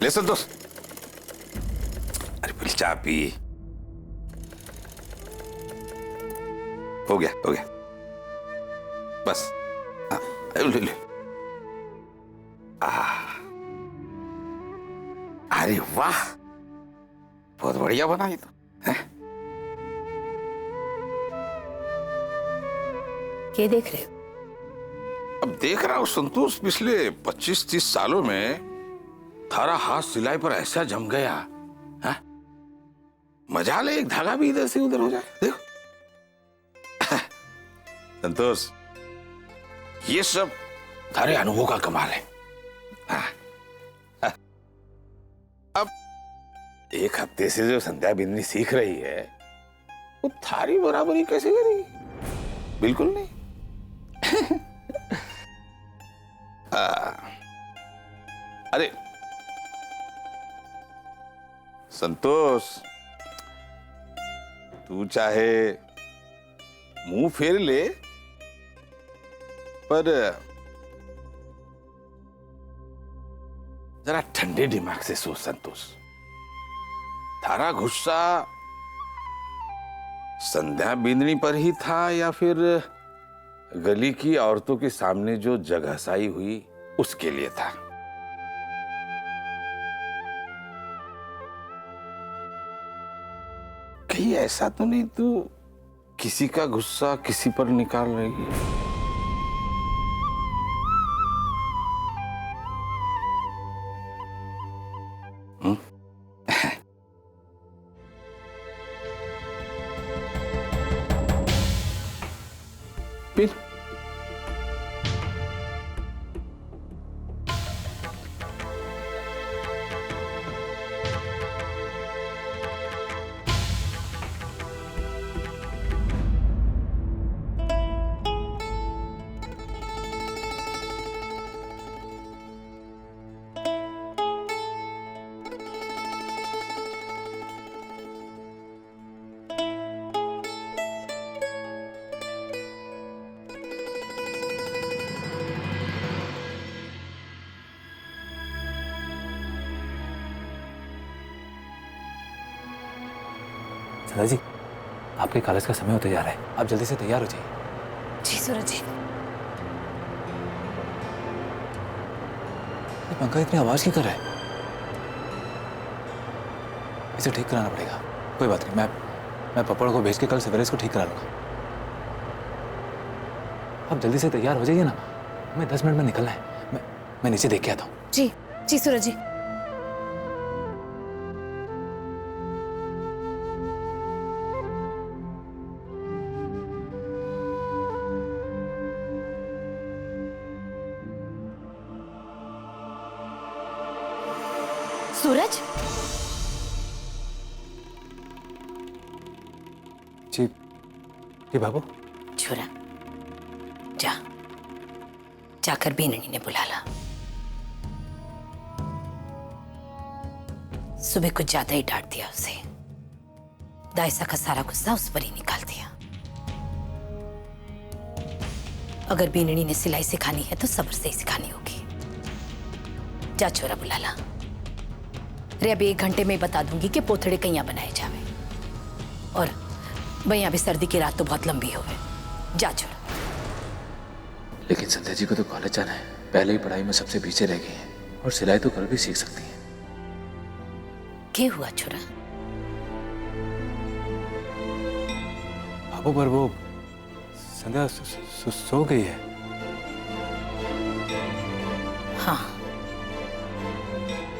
ले संतोष, अरे पहले चाय पी। हो गया हो गया, बस। हाँ, ले ले। अरे वाह, बहुत बढ़िया बना ये तो है? क्या देख रहे हो? अब देख रहा हूं संतोष, पिछले 25-30 सालों में थारा हाथ सिलाई पर ऐसा जम गया है, मजा ले एक धागा भी इधर से उधर हो जाए। देखो संतोष, ये सब थारे अनुभव का कमाल है। अब एक हफ्ते से जो संध्या बिंदनी सीख रही है, वो थारी बराबरी कैसे करेगी? बिल्कुल नहीं। अरे संतोष, तू चाहे मुंह फेर ले, पर जरा ठंडे दिमाग से सोच संतोष। थारा गुस्सा संध्या बिंदनी पर ही था या फिर गली की औरतों के सामने जो जगहसाई हुई उसके लिए था? कहीं ऐसा तो नहीं तू किसी का गुस्सा किसी पर निकाल रही है? फिर दादाजी, आपके कॉलेज का समय होते जा रहा है, आप जल्दी से तैयार हो जाइए। जी सूरज जी। पंखा इतनी आवाज क्यों कर रहा है? इसे ठीक कराना पड़ेगा। कोई बात नहीं, मैं पपड़ को भेज के कल सवेरे इसको ठीक करा लूंगा। आप जल्दी से तैयार हो जाइए ना, हमें 10 मिनट में निकलना है। मैं नीचे देख के आता हूँ। जी जी सूरज जी। सूरज, जी बाबू। छोरा, जाकर बीननी ने बुला ला। सुबह कुछ ज्यादा ही डांट दिया उसे। दायसा का सारा गुस्सा उस पर ही निकाल दिया। अगर बीननी ने सिलाई सिखानी है तो सब्र से ही सिखानी होगी। जा छोरा, बुला ला। रे अभी 1 घंटे में बता दूंगी कि पोथड़े कहीं बनाए जावे। और भैया भी सर्दी की रात तो बहुत लंबी हो गई। जा छोरा। लेकिन संध्या जी को तो कॉलेज जाना है, पहले ही पढ़ाई में सबसे पीछे रह गई हैं और सिलाई तो कल भी सीख सकती हैं। क्या हुआ छोरा? बाबू, पर वो संध्या सो गई है। हाँ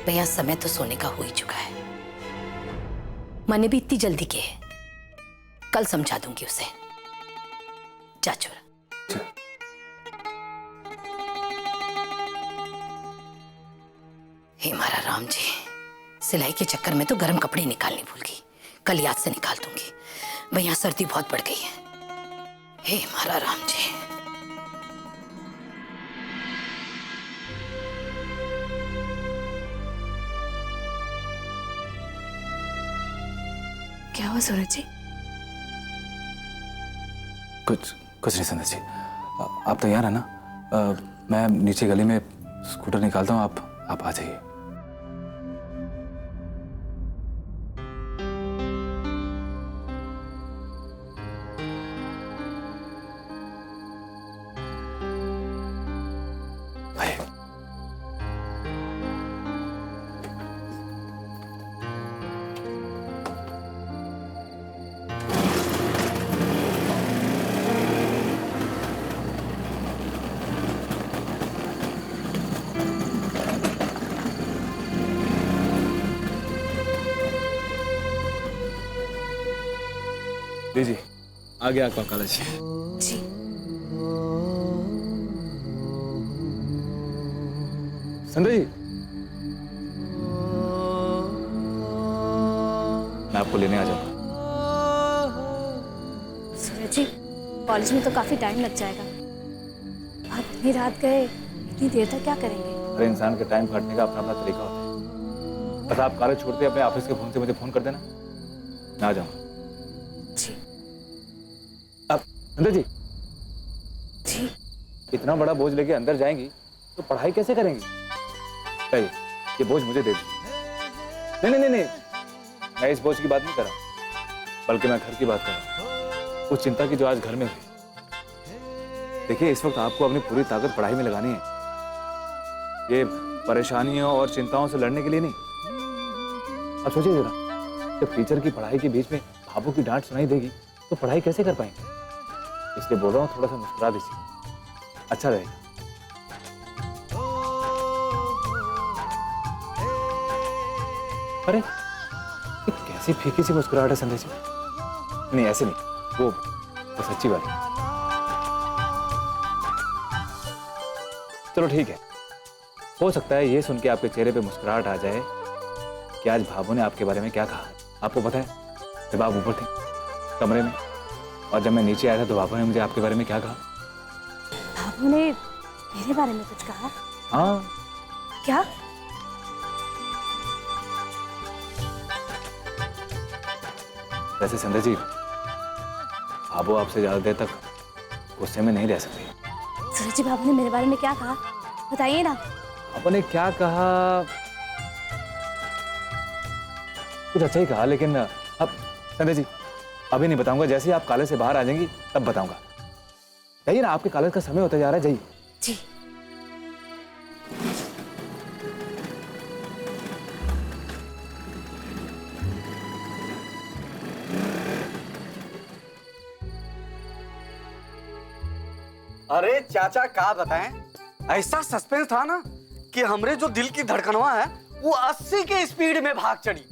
भैया, समय तो सोने का हो ही चुका है। मैंने भी इतनी जल्दी की है, कल समझा दूंगी उसे। जा छोरा। हे मारा राम जी, सिलाई के चक्कर में तो गर्म कपड़े निकालने भूल गई। कल याद से निकाल दूंगी। भैया सर्दी बहुत बढ़ गई है। हे मारा राम जी। क्या हुआ सूरज जी? कुछ नहीं संध्या जी, आप तैयार है ना? मैं नीचे गली में स्कूटर निकालता हूँ, आप आ जाइए। लीजिए, आ गया आपका कॉलेज। जी। संध्या जी, मैं आपको लेने आ जाऊंगा। सूरज जी, कॉलेज में तो काफी टाइम लग जाएगा। आप इतनी रात गए, इतनी देर तक क्या करेंगे? हर इंसान के टाइम काटने का अपना अपना तरीका होता है। बस आप कॉलेज छोड़ते अपने ऑफिस के फोन से मुझे फोन कर देना, मैं आ जाऊंगा। जी। अब संध्या जी, जी। इतना बड़ा बोझ लेके अंदर जाएंगी तो पढ़ाई कैसे करेंगी? चाहिए, ये बोझ मुझे दे दीजिए। नहीं नहीं नहीं नहीं, मैं इस बोझ की बात नहीं कर रहा, बल्कि मैं घर की बात कर रहा हूँ। उस चिंता की जो आज घर में हुई। देखिए, इस वक्त आपको अपनी पूरी ताकत पढ़ाई में लगानी है, ये परेशानियों और चिंताओं से लड़ने के लिए नहीं। अब सोचिए जरा, जब टीचर की पढ़ाई के बीच में भाभू की डांट सुनाई देगी तो पढ़ाई कैसे कर पाएंगे? इसलिए बोल रहा हूँ, थोड़ा सा मुस्कुरा दीजिए, अच्छा रहेगा। अरे, ये कैसी फीकी सी मुस्कुराहट है संध्या जी। नहीं, ऐसे नहीं, वो सच्ची बात है। चलो ठीक है, हो सकता है ये सुन के आपके चेहरे पे मुस्कुराहट आ जाए कि आज भाभू ने आपके बारे में क्या कहा। आपको पता है, जब आप ऊपर थे कमरे में और जब मैं नीचे आया था तो भाभू ने मुझे आपके बारे में क्या कहा? भाभू ने मेरे बारे में कुछ कहा? हाँ। क्या? वैसे संध्या जी, भाभू आपसे ज्यादा देर तक गुस्से में नहीं रह सकती। सूरज जी, भाभू ने मेरे बारे में क्या कहा? बताइए ना। भाभू ने क्या कहा? कुछ अच्छा ही कहा, लेकिन अब संध्या जी अभी नहीं बताऊंगा। जैसे ही आप कॉलेज से बाहर आ जाएंगी तब बताऊंगा। जाइए ना, आपके कॉलेज का समय होता जा रहा है, जाइए। जी। अरे चाचा, क्या बताएं, ऐसा सस्पेंस था ना कि हमरे जो दिल की धड़कनवा है वो 80 के स्पीड में भाग चढ़ी।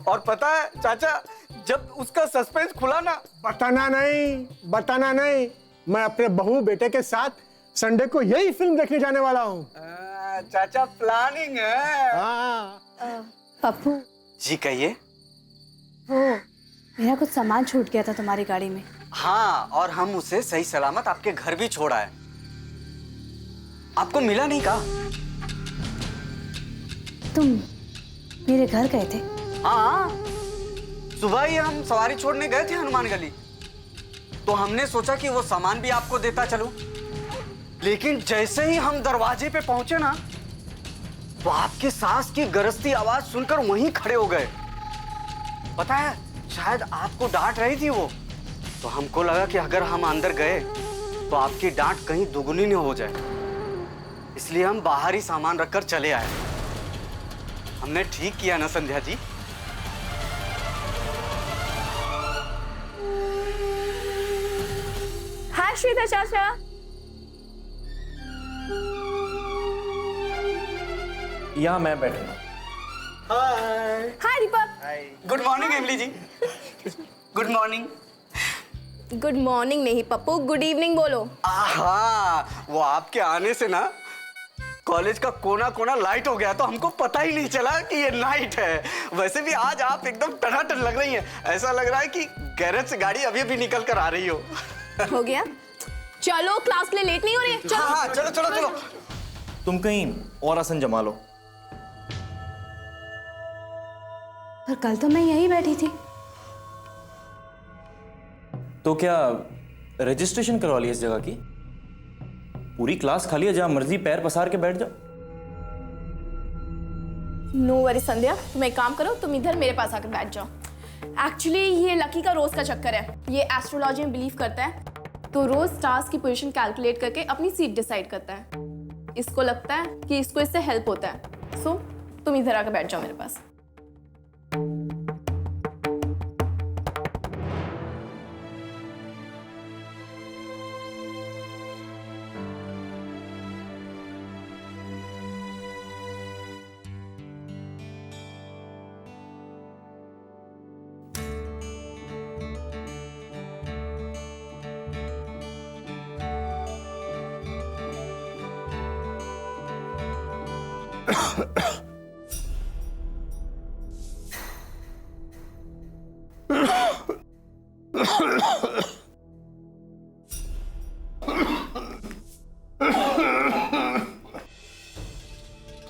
और पता है चाचा, जब उसका सस्पेंस खुला ना, बताना नहीं, मैं अपने बहू बेटे के साथ संडे को यही फिल्म देखने जाने वाला हूँ। चाचा प्लानिंग है। हाँ। पप्पू जी कहिए। वो मेरा कुछ सामान छूट गया था तुम्हारी गाड़ी में। हाँ, और हम उसे सही सलामत आपके घर भी छोड़ा है। आपको मिला नहीं का? तुम मेरे घर गए थे? हाँ, सुबह ही हम सवारी छोड़ने गए थे हनुमान गली, तो हमने सोचा कि वो सामान भी आपको देता चलूं। लेकिन जैसे ही हम दरवाजे पे पहुंचे ना, तो आपकी सास की गरजती आवाज सुनकर वहीं खड़े हो गए। पता है, शायद आपको डांट रही थी वो, तो हमको लगा कि अगर हम अंदर गए तो आपकी डांट कहीं दुगुनी न हो जाए, इसलिए हम बाहर ही सामान रखकर चले आए। हमने ठीक किया ना संध्या जी? हाय श्रीधर चाचा। यहाँ मैं बैठा हूँ। Hi Deepak. Good morning Emily ji. Good morning. Good morning नहीं पप्पू, गुड इवनिंग बोलो। आहा, वो आपके आने से ना कॉलेज का कोना कोना लाइट हो गया, तो हमको पता ही नहीं चला कि ये नाइट है। वैसे भी आज आप एकदम टनाटन लग रही हैं। ऐसा लग रहा है कि गैरेज से गाड़ी अभी अभी निकल कर आ रही हो। हो गया, चलो क्लास के लिए लेट नहीं हो रही है? चलो। हाँ, चलो चलो चलो। तुम कहीं और आसन जमा लो। पर कल तो मैं यहीं बैठी थी। तो क्या रजिस्ट्रेशन करवा ली इस जगह की? पूरी क्लास खाली है, जहां मर्जी पैर पसार के बैठ जाओ। नो वरी संध्या, तुम एक काम करो, तुम इधर मेरे पास आकर बैठ जाओ। एक्चुअली ये लकी का रोज का चक्कर है। ये एस्ट्रोलॉजी में बिलीव करता है, तो रोज स्टार्स की पोजीशन कैलकुलेट करके अपनी सीट डिसाइड करता है। इसको लगता है कि इसको इससे हेल्प होता है। सो तुम इधर आकर बैठ जाओ मेरे पास।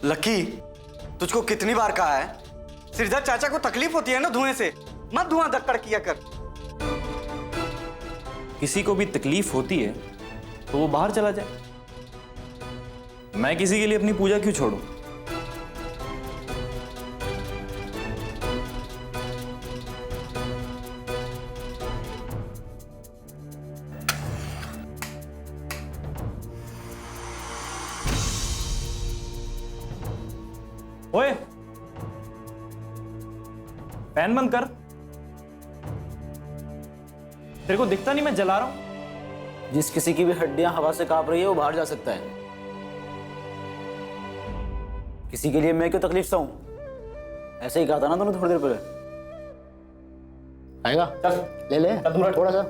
लकी, तुझको कितनी बार कहा है, श्रीधर चाचा को तकलीफ होती है ना धुएं से, मत धुआं धक्कड़ किया कर। किसी को भी तकलीफ होती है तो वो बाहर चला जाए। मैं किसी के लिए अपनी पूजा क्यों छोड़ूं? ओए, फैन बंद कर। तेरे को दिखता नहीं मैं जला रहा हूं? जिस किसी की भी हड्डियां हवा से कांप रही है वो बाहर जा सकता है। किसी के लिए मैं क्यों तकलीफ सा हूं? ऐसे ही कहा था ना तूने थोड़ी देर पहले। आएगा? चल ले थोड़ा सा।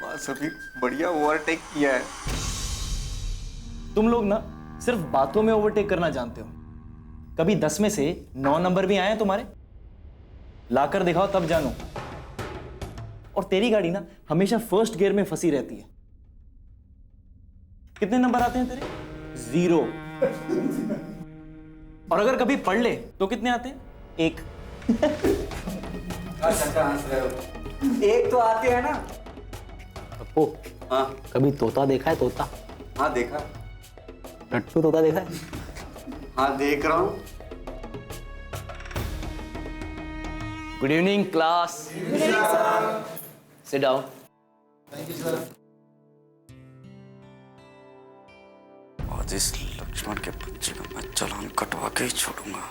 बस अभी बढ़िया ओवरटेक किया है। तुम लोग ना सिर्फ बातों में ओवरटेक करना जानते हो। कभी 10 में से 9 नंबर भी आए हैं तुम्हारे? लाकर दिखाओ तब जानो। और तेरी गाड़ी ना हमेशा फर्स्ट गियर में फंसी रहती है। कितने नंबर आते हैं तेरे? 0। और अगर कभी पढ़ ले तो कितने आते हैं? 1। एक तो आते हैं ना। पप्पू, हाँ कभी तोता देखा है? तोता? हाँ देखा। टट्टू तोता देखा है? हाँ देख रहा हूँ। Good evening class. Sit down. आज इस लक्ष्मण के बच्चे का मैं चालान कटवा के ही छोड़ूंगा।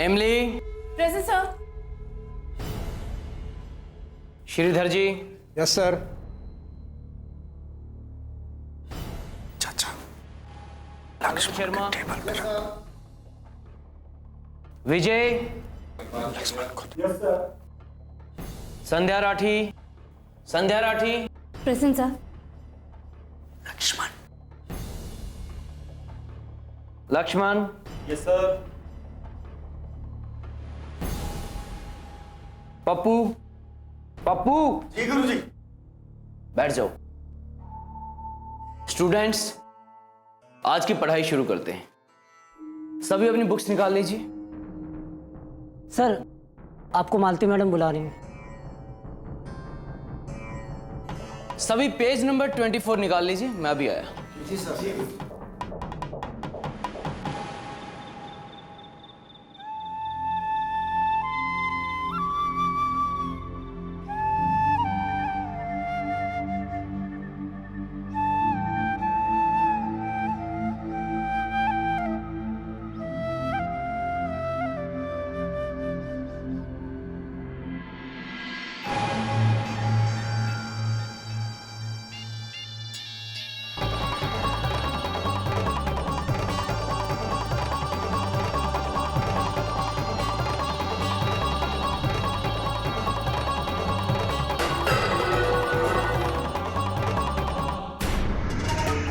Emily. Present sir. Sridhar ji. Yes sir. चाचा, लक्ष्मण शर्मा। टेबल पे रख। Vijay. Sandhya Rathi. Sandhya Rathi. Present sir. Lakshman. Lakshman. Yes sir. Pappu. Pappu. Ji गुरुजी। बैठ जाओ। स्टूडेंट्स, आज की पढ़ाई शुरू करते हैं। सभी अपनी बुक्स निकाल लीजिए। सर, आपको मालती मैडम बुला रही हैं। सभी पेज नंबर 24 निकाल लीजिए। मैं अभी आया। जी सर।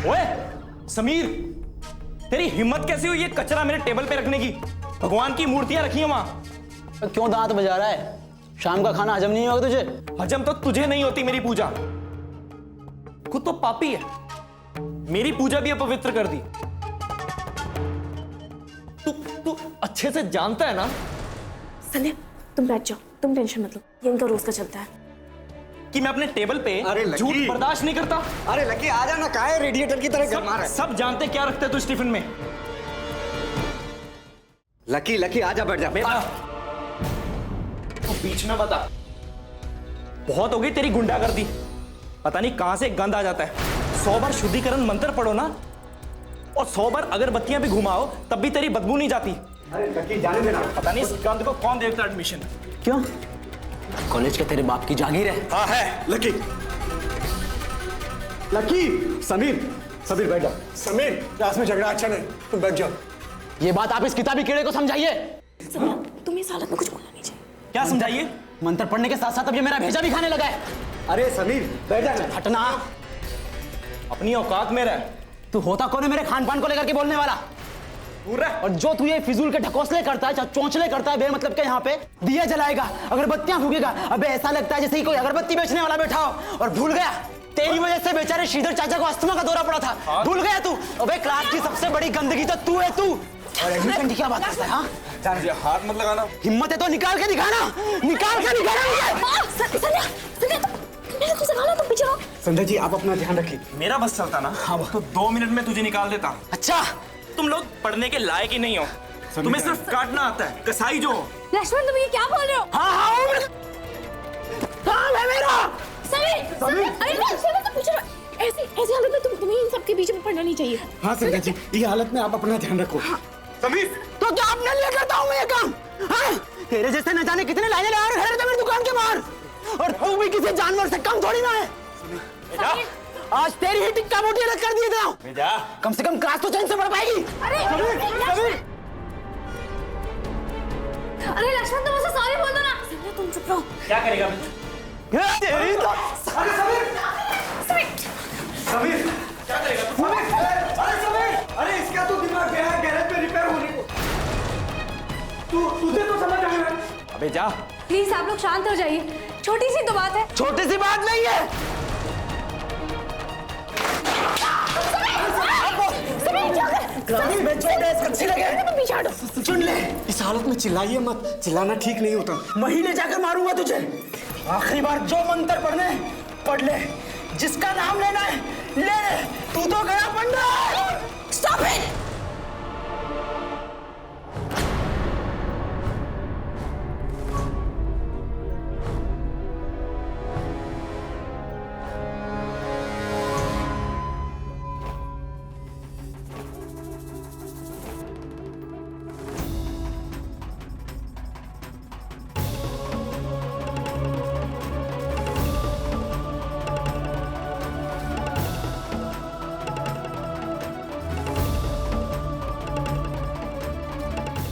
ओए समीर, तेरी हिम्मत कैसी हुई ये कचरा मेरे टेबल पे रखने की? भगवान की मूर्तियां रखी हैं वहां। क्यों दांत बजा रहा है? शाम का खाना हजम नहीं होगा तुझे? हजम तो तुझे नहीं होती मेरी पूजा। खुद तो पापी है, मेरी पूजा भी अपवित्र कर दी। तू अच्छे से जानता है ना संध्या, तुम बैठ जाओ, तुम टेंशन मत लो, ये इनका रोज का चलता है कि मैं अपने टेबल पे अरे लकी। झूठ बर्दाश्त नहीं करता। अरे लकी आ जाना, काहे रेडिएटर की तरह गरमा रहा है। सब जानते क्या रखते तू इस टिफिन में। लकी लकी आजा, बैठ जा। तो बीच में बता। बहुत हो गई तेरी गुंडागर्दी। पता नहीं कहां से गंद आ जाता है। 100 बार शुद्धिकरण मंत्र पढ़ो ना, और 100 बार अगरबत्तियां भी घुमाओ तब भी तेरी बदबू नहीं जाती। अरे लकी जाने देना। पता नहीं इस गंद को कौन देता एडमिशन। क्यों? कॉलेज के तेरे बाप की जागीर है। हाँ है। Lucky lucky. समीर समीर बैठ जा। समीर, क्लास में झगड़ा अच्छा नहीं, तुम बैठ जाओ। ये बात आप इस किताबी कीड़े को समझाइए। संध्या, तुम इस हालत में कुछ बोलना नहीं चाहिए। क्या समझाइए? मंत्र पढ़ने के साथ साथ अब ये मेरा भेजा भी खाने लगा है। अरे समीर बैठ जा। हटना, अपनी औकात में रह। तू होता कौन है मेरे खान पान को लेकर के बोलने वाला? और जो तू ये फिजूल के ढकोसले करता है, चौंचले करता है बेमतलब के, यहाँ पे दिया जलाएगा, अगरबत्तियां फूकेगा। अबे ऐसा लगता है जैसे ही कोई अगरबत्ती बेचने वाला बैठा हो। और भूल गया, तेरी वजह से बेचारे श्रीधर चाचा को अस्थमा का दौरा पड़ा था। भूल गया तू? अबे क्लास की सबसे बड़ी गंदगी तो तू है, तू। और एडमिशन की क्या बात करता है? हाँ, हाथ मत लगाना। हिम्मत है तो निकाल के दिखाना, निकाल के दिखाना मुझे। संध्या जी आप अपना ध्यान रखिए। मेरा बस चलता ना तो 2 मिनट में तुझे निकाल देता। अच्छा, तुम लोग पढ़ने के लायक ही नहीं हो, तुम्हें सिर्फ काटना आता है, कसाई जो हो। लक्ष्मण तुम ये क्या बोल रहे हो? हाँ, काम है मेरा। अरे लक्ष्मण तुम पीछे ऐसी हालत में तुम्हें इन सबके बीच में पढ़ना नहीं चाहिए। हाँ संध्या जी, ये हालत में आप अपना ध्यान रखो। समीर, तो क्या अपने लिए करता हूँ मैं ये काम? हाँ? तेरे जैसे न जाने कितने लाइनें लगा रहे हैं मेरी दुकान के बाहर, और तू भी किसी जानवर से कम थोड़ी ना है। आज तेरी ही टिक्का मोटी अलग कर दिए था। कम से कम क्लास तो चैन से पढ़ पाएगी। अरे लक्ष्मण तुम उसे सॉरी बोल दो ना। संध्या तुम चुप रहो। क्या करेगा? तेरी तो समीर क्या करेगा? अरे समीर, अरे इसका तो दिमाग गया है गैरेज में रिपेयर होने को। तुझे तो समझ आ रहा है। अबे जा। प्लीज आप लोग शांत हो जाइए, छोटी सी तो बात है। छोटी सी बात नहीं है। क्लास में छोटे अच्छे लगे, चुन ले। इस हालत में चिल्लाइए मत, चिल्लाना ठीक नहीं होता। महीने जाकर मारूंगा तुझे। आखिरी बार जो मंत्र पढ़ने पढ़ ले, जिसका नाम लेना है ले ले। तू तो गया पंडित। Stop it.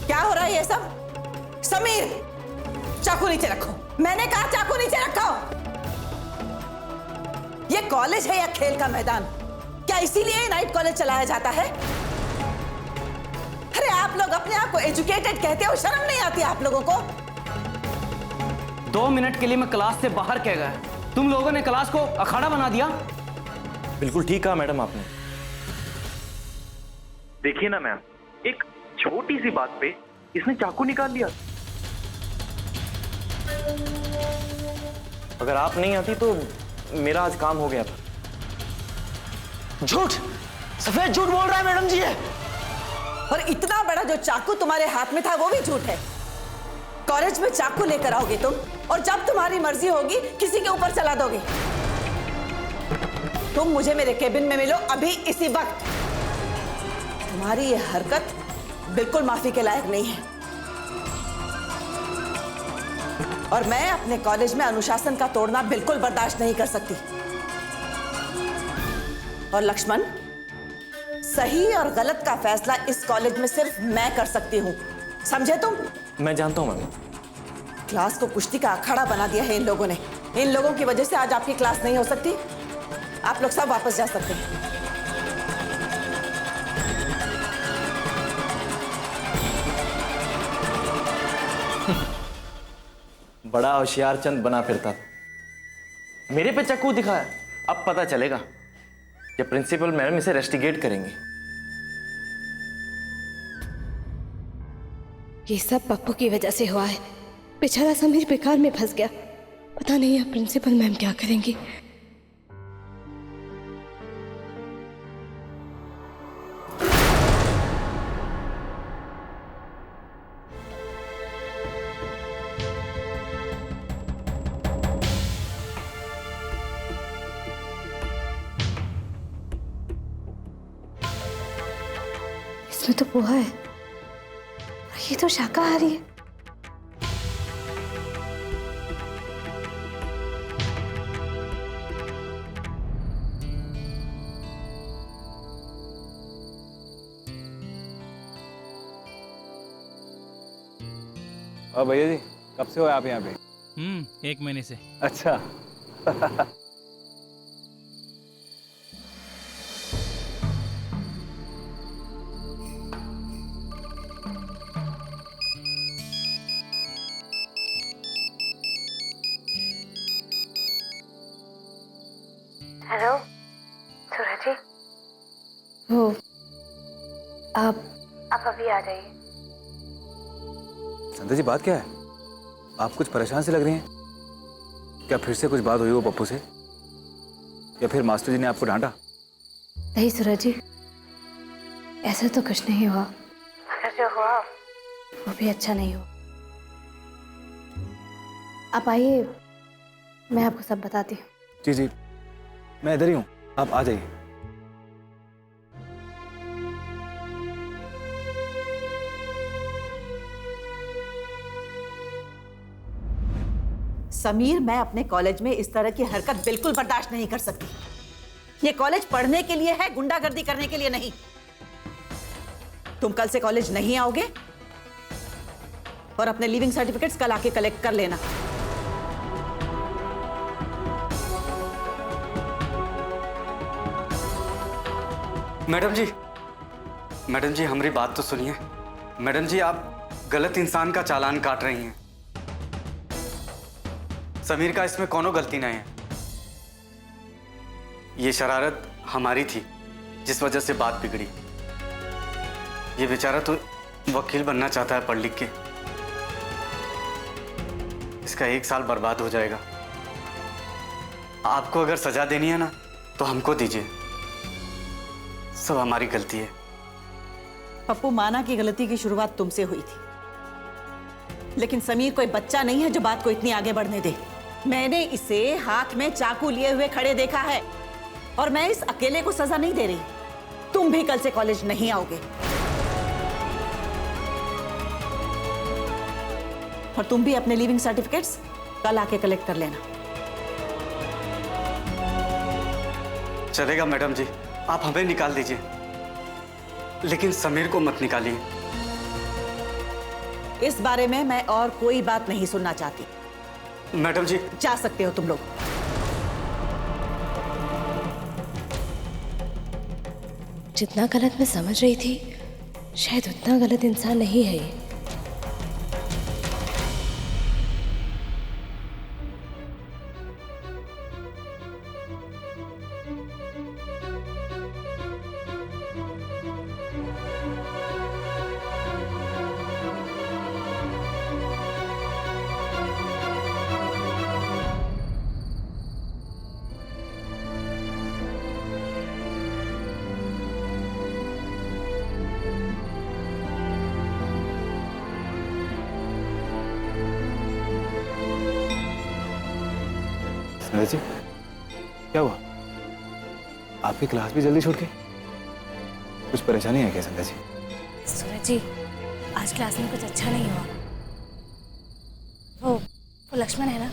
क्या हो रहा है ये सब? समीर, चाकू नीचे रखो। मैंने कहा चाकू नीचे रखो। ये कॉलेज है या खेल का मैदान? क्या इसीलिए नाइट कॉलेज चलाया जाता है? अरे आप लोग अपने आप को एजुकेटेड कहते हो, शर्म नहीं आती आप लोगों को? 2 मिनट के लिए मैं क्लास से बाहर कह गया, तुम लोगों ने क्लास को अखाड़ा बना दिया। बिल्कुल ठीक कहा मैडम आपने। देखिए ना मैम, एक छोटी सी बात पे इसने चाकू निकाल लिया। अगर आप नहीं आती तो मेरा आज काम हो गया था। झूठ, सफेद झूठ बोल रहा है मैडम जी ये। और इतना बड़ा जो चाकू तुम्हारे हाथ में था वो भी झूठ है। कॉलेज में चाकू लेकर आओगे तुम, और जब तुम्हारी मर्जी होगी किसी के ऊपर चला दोगे। तुम मुझे मेरे केबिन में मिलो अभी इसी वक्त। तुम्हारी ये हरकत बिल्कुल माफी के लायक नहीं है, और मैं अपने कॉलेज में अनुशासन का तोड़ना बिल्कुल बर्दाश्त नहीं कर सकती। और लक्ष्मण, सही और गलत का फैसला इस कॉलेज में सिर्फ मैं कर सकती हूँ, समझे तुम? मैं जानता हूँ मैम। क्लास को कुश्ती का अखाड़ा बना दिया है इन लोगों ने। इन लोगों की वजह से आज आपकी क्लास नहीं हो सकती। आप लोग सब वापस जा सकते हैं। बड़ा होशियार चंद बना फिरता था। मेरे पे चाकू दिखाया। अब पता चलेगा कि प्रिंसिपल मैडम इसे रेस्टिगेट करेंगे। ये सब पप्पू की वजह से हुआ है। बेचारा समीर बेकार में फंस गया। पता नहीं अब प्रिंसिपल मैम क्या करेंगी। इसमें तो पोहा है, ये तो शाकाहारी है। और भैया जी कब से हो आप यहाँ पे? 1 महीने से। अच्छा, हेलो सूरज जी, वो आप अभी आ जाइए। संध्या जी बात क्या है? आप कुछ परेशान से लग रही हैं। क्या फिर से कुछ बात हुई हो पप्पू से, या फिर मास्टर जी ने आपको डांटा? नहीं सूरज जी, ऐसा तो कुछ नहीं हुआ। अगर जो हुआ वो भी अच्छा नहीं हुआ। आप आइए, मैं आपको सब बताती हूँ। जी जी, मैं इधर ही हूँ, आप आ जाइए। समीर, मैं अपने कॉलेज में इस तरह की हरकत बिल्कुल बर्दाश्त नहीं कर सकती। ये कॉलेज पढ़ने के लिए है, गुंडागर्दी करने के लिए नहीं। तुम कल से कॉलेज नहीं आओगे और अपने लीविंग सर्टिफिकेट्स कल आके कलेक्ट कर लेना। मैडम जी हमारी बात तो सुनिए। मैडम जी, आप गलत इंसान का चालान काट रही हैं। समीर का इसमें कोनो गलती नहीं है। ये शरारत हमारी थी जिस वजह से बात बिगड़ी। ये बेचारा तो वकील बनना चाहता है पढ़ लिख के। इसका 1 साल बर्बाद हो जाएगा। आपको अगर सजा देनी है ना तो हमको दीजिए, सब हमारी गलती है। पप्पू, माना कि गलती की शुरुआत तुमसे हुई थी, लेकिन समीर कोई बच्चा नहीं है जो बात को इतनी आगे बढ़ने दे। मैंने इसे हाथ में चाकू लिए हुए खड़े देखा है और मैं इस अकेले को सजा नहीं दे रही। तुम भी कल से कॉलेज नहीं आओगे और तुम भी अपने लीविंग सर्टिफिकेट्स कल आके कलेक्ट कर लेना। चलेगा मैडम जी, आप हमें निकाल दीजिए, लेकिन समीर को मत निकालिए। इस बारे में मैं और कोई बात नहीं सुनना चाहती। मैडम जी, जा सकते हो तुम लोग। जितना गलत मैं समझ रही थी, शायद उतना गलत इंसान नहीं है ये। संध्या जी, क्या हुआ? आपकी क्लास भी जल्दी छूट गई? कुछ परेशानी है क्या संध्या जी? सूरज जी, आज क्लास में कुछ अच्छा नहीं हुआ। वो लक्ष्मण है ना,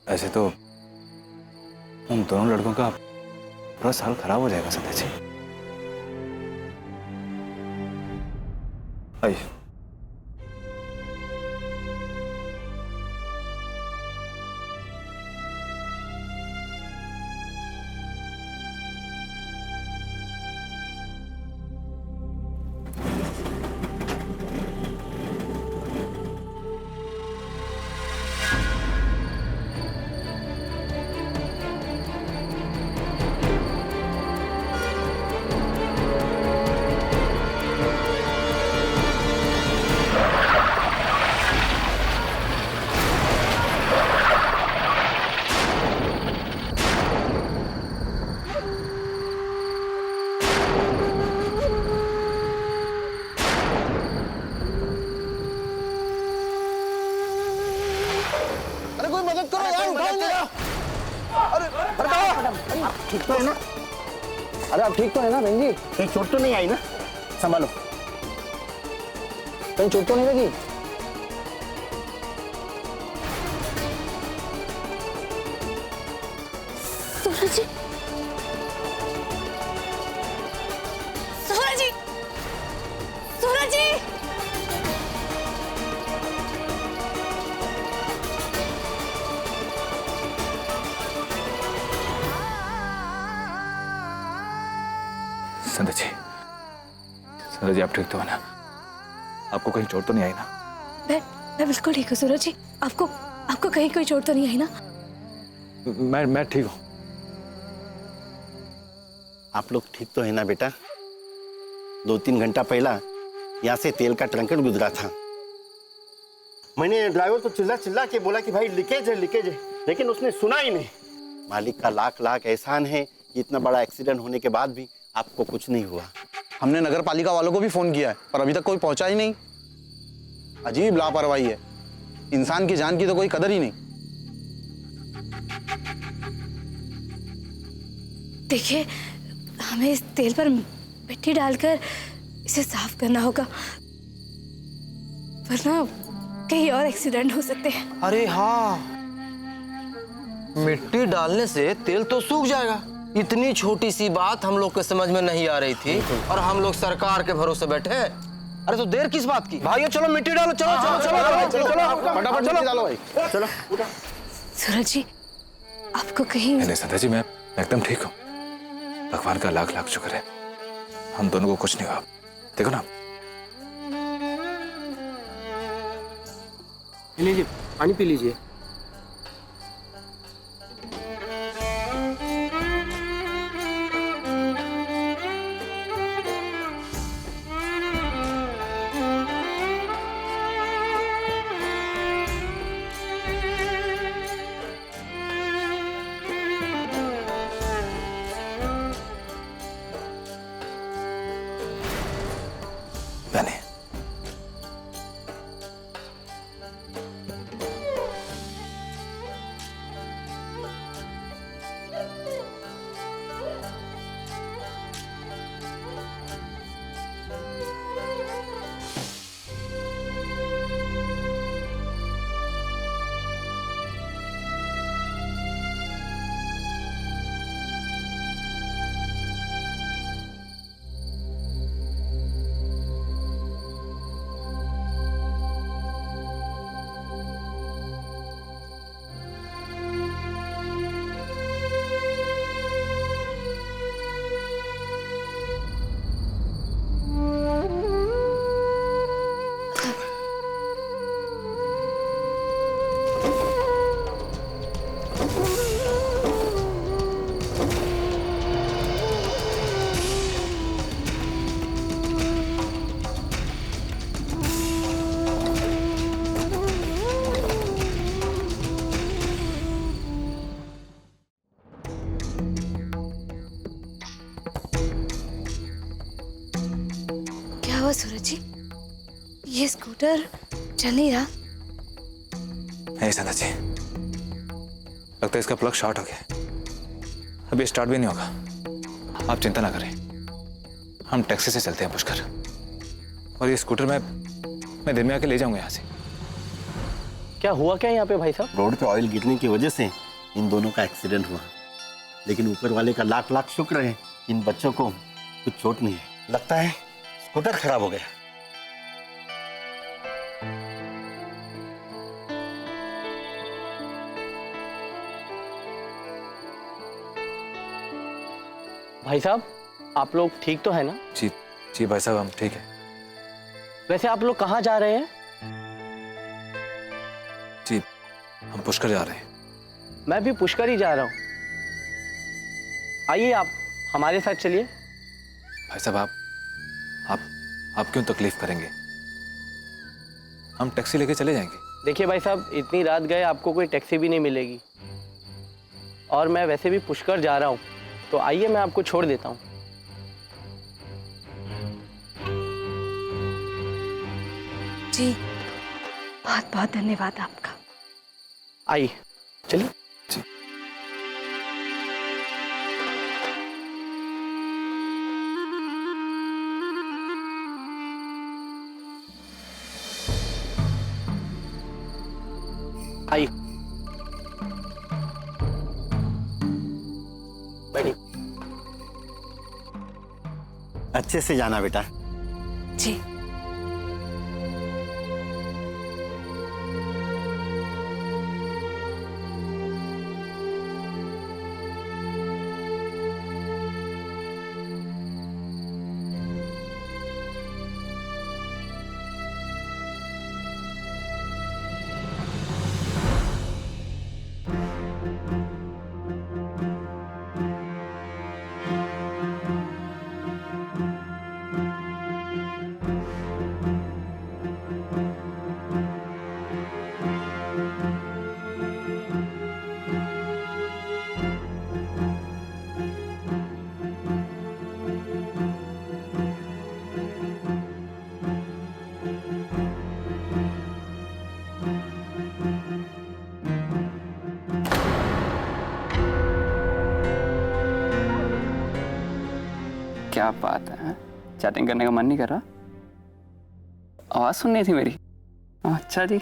ऐसे तो उन दोनों लड़कों का पूरा साल खराब हो जाएगा संध्या जी। आइए। ठीक तो है ना? अरे आप ठीक तो है ना बहन जी? कहीं चोट तो नहीं आई ना? संभालो, कहीं चोट तो नहीं लगी? संध्या जी आप ठीक तो है ना? आपको कहीं चोट तो नहीं आई ना? मैं बिल्कुल ठीक हूँ सूरज जी। आपको कहीं कोई चोट तो नहीं आई ना? मैं ठीक हूँ। आप लोग ठीक तो है ना बेटा? 2-3 घंटा पहला यहाँ से तेल का टैंकर गुजरा था। मैंने ड्राइवर को चिल्ला चिल्ला के बोला कि भाई लीकेज है, लेकिन उसने सुना ही नहीं। मालिक का लाख लाख एहसान है कि इतना बड़ा एक्सीडेंट होने के बाद भी आपको कुछ नहीं हुआ। हमने नगर पालिका वालों को भी फोन किया है पर अभी तक कोई पहुंचा ही नहीं। अजीब लापरवाही है, इंसान की जान की तो कोई कदर ही नहीं। देखिए, हमें इस तेल पर मिट्टी डालकर इसे साफ करना होगा, वरना कहीं और एक्सीडेंट हो सकते हैं। अरे हाँ, मिट्टी डालने से तेल तो सूख जाएगा। इतनी छोटी सी बात हम लोग को समझ में नहीं आ रही थी और हम लोग सरकार के भरोसे बैठे हैं। अरे तो देर किस बात की? भाइयों चलो मिट्टी डालो, चलो फटाफट चलो डालो भाई, चलो। सूरज जी, आपको कहीं नहीं संध्या जी, मैं एकदम ठीक हूँ। भगवान का लाख लाख शुक्र है, हम दोनों को कुछ नहीं हुआ। देखो ना, लीजिए पानी पी लीजिए। बने सूरज जी, ये स्कूटर चल नहीं रहा। नहीं संध्या जी, लगता है इसका प्लग शॉर्ट हो गया, अभी स्टार्ट भी नहीं होगा। आप चिंता ना करें, हम टैक्सी से चलते हैं पुष्कर, और ये स्कूटर मैं दिन में आके ले जाऊंगा यहाँ से। क्या हुआ क्या यहाँ पे भाई साहब? रोड पे ऑयल गिरने की वजह से इन दोनों का एक्सीडेंट हुआ, लेकिन ऊपर वाले का लाख लाख शुक्र है इन बच्चों को कुछ चोट नहीं है। लगता है स्कूटर खराब हो गया। भाई साहब, आप लोग ठीक तो है ना? जी जी भाई साहब, हम ठीक है। वैसे आप लोग कहाँ जा रहे हैं? जी हम पुष्कर जा रहे हैं। मैं भी पुष्कर ही जा रहा हूँ। आइए आप हमारे साथ चलिए। भाई साहब, आप क्यों तकलीफ करेंगे, हम टैक्सी लेके चले जाएंगे। देखिए भाई साहब, इतनी रात गए आपको कोई टैक्सी भी नहीं मिलेगी, और मैं वैसे भी पुष्कर जा रहा हूँ, तो आइए मैं आपको छोड़ देता हूँ। जी बहुत बहुत धन्यवाद आपका। आइए चलिए। आइए बैठिए। अच्छे से जाना बेटा। जी क्या बात है, चैटिंग करने का मन नहीं कर रहा? आवाज सुननी थी मेरी। अच्छा जी।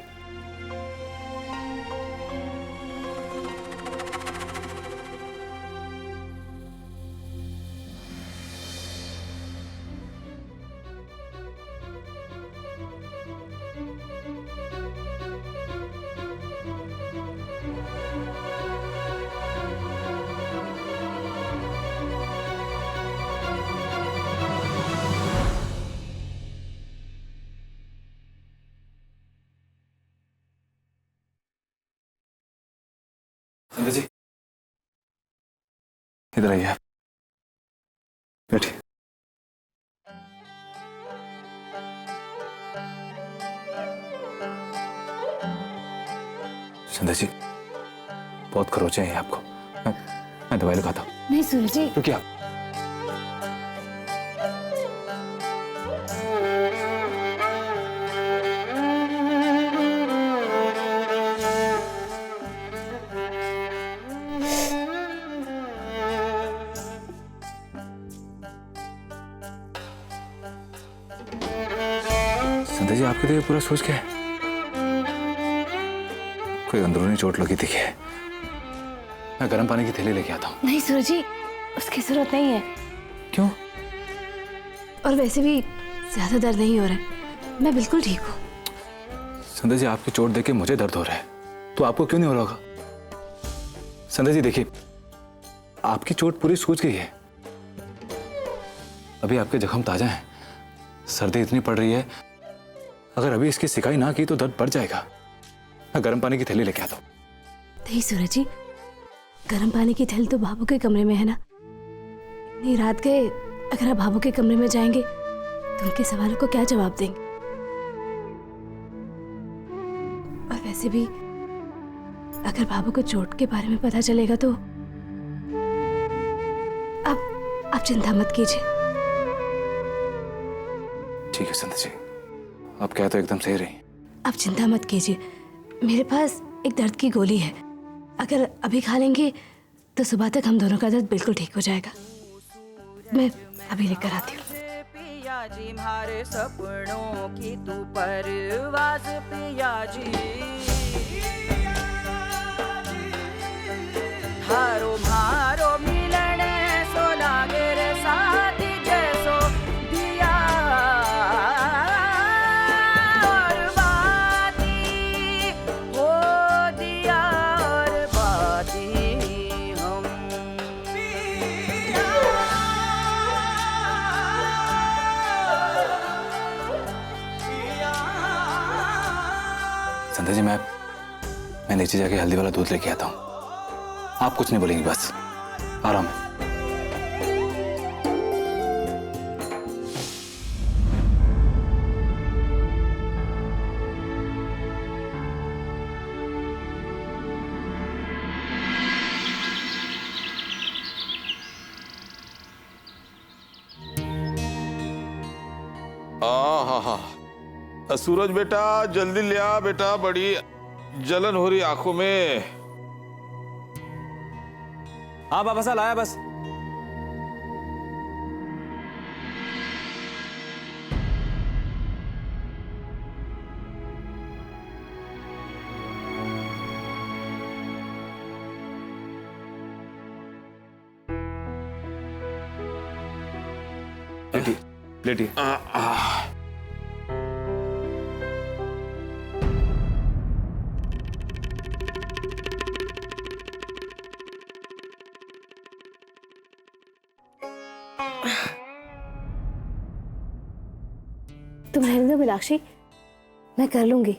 संध्या जी, इधर आइए आप, बैठिए। संध्या जी, बहुत खरोचे हैं आपको। मैं दवाई लगाता हूँ। नहीं सूरज जी, रुकिए आप। संध्या जी, आपके तो ये पूरा सोच क्या है? कोई अंदरूनी चोट लगी दिखी है। मैं गर्म पानी की थैली लेके आता हूँ। नहीं सूरज जी, उसकी जरूरत नहीं है। क्यों? और वैसे भी ज्यादा दर्द नहीं हो रहा है, मैं बिल्कुल ठीक हूँ। संध्या जी, आपकी चोट देख के मुझे दर्द हो रहा है, तो आपको क्यों नहीं हो रहा होगा? संध्या जी देखिए, आपकी चोट पूरी सूज गई है। अभी आपके जख्म ताजा हैं, सर्दी इतनी पड़ रही है, अगर अभी इसकी सिकाई ना की तो दर्द बढ़ जाएगा। मैं गर्म पानी की थैली लेके आता हूँ। नहीं सूरज जी, गर्म पानी की थैली तो बाबू के कमरे में है ना। नहीं रात गए, अगर आप बाबू के कमरे में जाएंगे तो उनके सवालों को क्या जवाब देंगे? और वैसे भी अगर बाबू को चोट के बारे में पता चलेगा तो आप चिंता मत कीजिए। ठीक है संध्या जी, आप क्या तो एकदम सही रही। आप चिंता मत कीजिए, मेरे पास एक दर्द की गोली है, अगर अभी खा लेंगे तो सुबह तक हम दोनों का दर्द बिल्कुल ठीक हो जाएगा। मैं अभी लेकर आती हूँ। पिया जी मारे सपनों की तू परवाज़ पिया जी, हारो मारो मिलन सो लागे रे साथी जैसो दिया और बाती हो दिया और बाती हम संध्या जी, मैं नीचे जाके हल्दी वाला दूध लेके आता हूँ। आप कुछ नहीं बोलेंगे, बस आराम है। हाँ, सूरज बेटा जल्दी ले आ बेटा, बड़ी जलन हो रही आंखों में। हाँ बाबा साहब आया बस। लेटिए, लेटिए। तुम रहने दो मीनाक्षी, मैं कर लूंगी।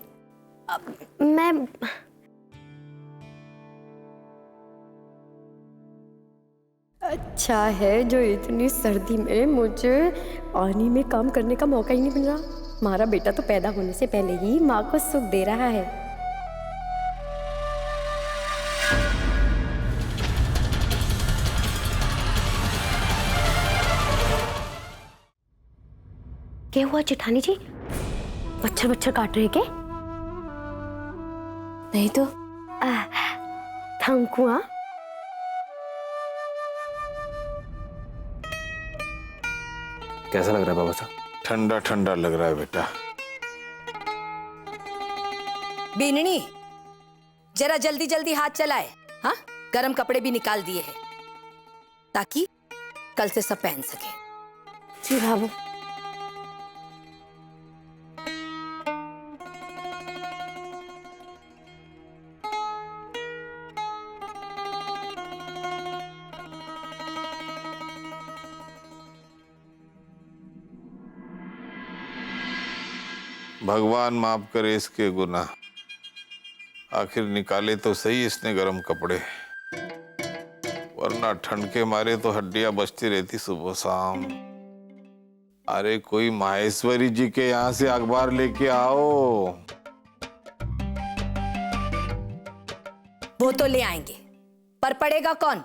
मैं अच्छा है जो इतनी सर्दी में मुझे पानी में काम करने का मौका ही नहीं मिल रहा। हमारा बेटा तो पैदा होने से पहले ही माँ को सुख दे रहा है। क्या हुआ जेठानी जी, मच्छर मच्छर काट रहे क्या? नहीं तो कैसा लग रहा है बाबा साहब? ठंडा ठंडा लग रहा है बेटा। बीननी, जरा जल्दी जल्दी हाथ चलाए। हाँ, गरम कपड़े भी निकाल दिए हैं ताकि कल से सब पहन सके। जी भाभी। भगवान माफ करे इसके गुनाह। आखिर निकाले तो सही इसने गरम कपड़े, वरना ठंड के मारे तो हड्डियां बचती रहती सुबह शाम। अरे कोई माहेश्वरी जी के यहाँ से अखबार लेके आओ। वो तो ले आएंगे, पर पड़ेगा कौन?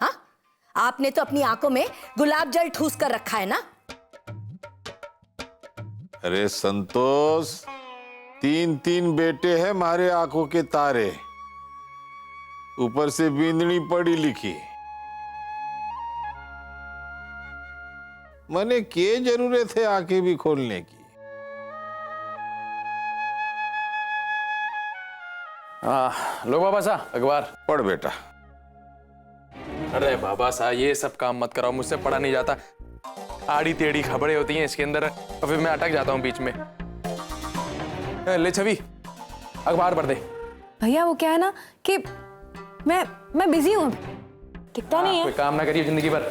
हाँ, आपने तो अपनी आंखों में गुलाब जल ठूस कर रखा है ना। अरे संतोष, 3 बेटे हैं मारे आंखों के तारे, ऊपर से बींदनी पढ़ी लिखी। मने के जरूरत है आंखें भी खोलने की। लो बाबा साहब अखबार पढ़ बेटा। अरे बाबा साहब ये सब काम मत कराओ, मुझसे पढ़ा नहीं जाता। आड़ी टेढ़ी खबरें होती हैं इसके अंदर और फिर मैं अटक जाता हूँ बीच में। ले छवि अखबार पढ़ दे। भैया वो क्या है ना कि मैं बिजी हूँ, दिखता नहीं है। कोई काम ना करिए जिंदगी भर।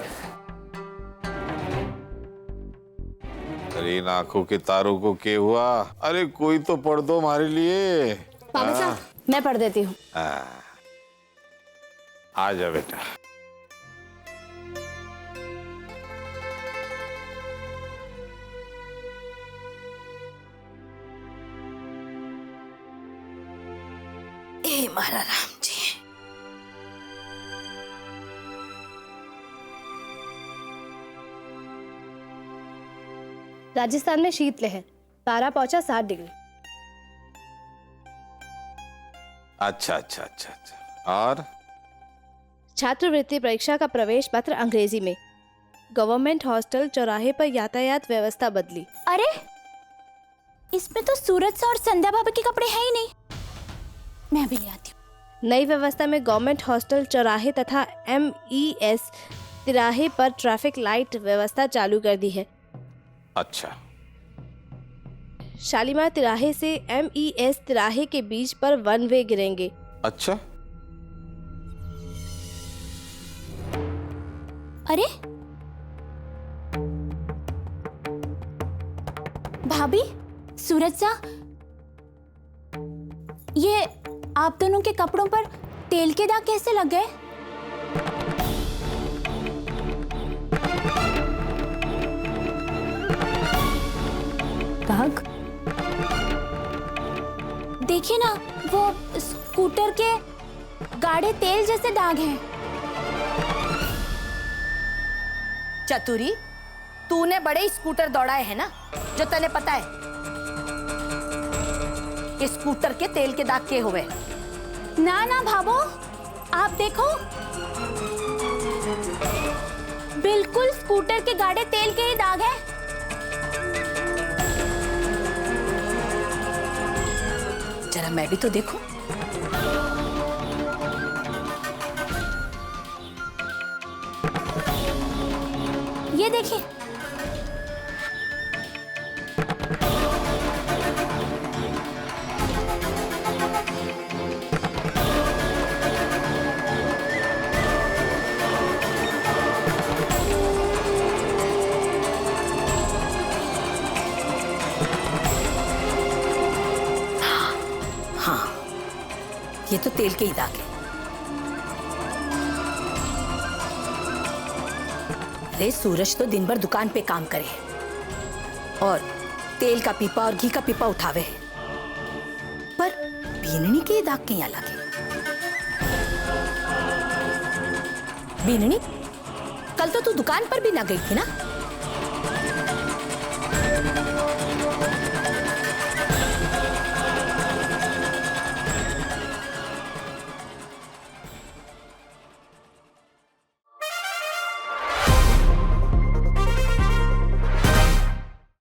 अरे इन आंखों के तारों को क्या हुआ? अरे कोई तो पढ़ दो हमारे लिए। बाबा साहब मैं पढ़ देती हूँ। आ जा बेटा। ए महाराज राम जी, राजस्थान में शीतलहर, पारा पहुंचा 60 डिग्री। अच्छा। और छात्रवृत्ति परीक्षा का प्रवेश पत्र अंग्रेजी में। गवर्नमेंट हॉस्टल चौराहे पर यातायात व्यवस्था बदली। अरे इसमें तो सूरज सा और संध्या भाभी के कपड़े हैं ही नहीं। मैं भी ले आती हूँ। नई व्यवस्था में गवर्नमेंट हॉस्टल चौराहे तथा MES तिराहे पर ट्रैफिक लाइट व्यवस्था चालू कर दी है। अच्छा। शालीमार तिराहे से MES तिराहे के बीच पर 1 वे गिरेंगे। अच्छा। अरे भाभी, सूरज सा, ये आप दोनों के कपड़ों पर तेल के दाग कैसे लग गए? दाग? देखिए ना, वो स्कूटर के गाढ़े तेल जैसे दाग हैं। चतुरी, तूने बड़े ही स्कूटर दौड़ाए हैं ना, जो तने पता है कि स्कूटर के तेल के दाग के हुए। ना ना भाभो, आप देखो, बिल्कुल स्कूटर के गाढ़े तेल के ही दाग हैं। जरा मैं भी तो देखूं। ये देखिए। हाँ, ये तो तेल के ही दाग है। अरे सूरज तो दिन भर दुकान पे काम करे और तेल का पीपा और घी का पीपा उठावे है, पर बीननी के दाग के यहाँ लगे। बीननी, कल तो तू दुकान पर भी ना गई थी ना?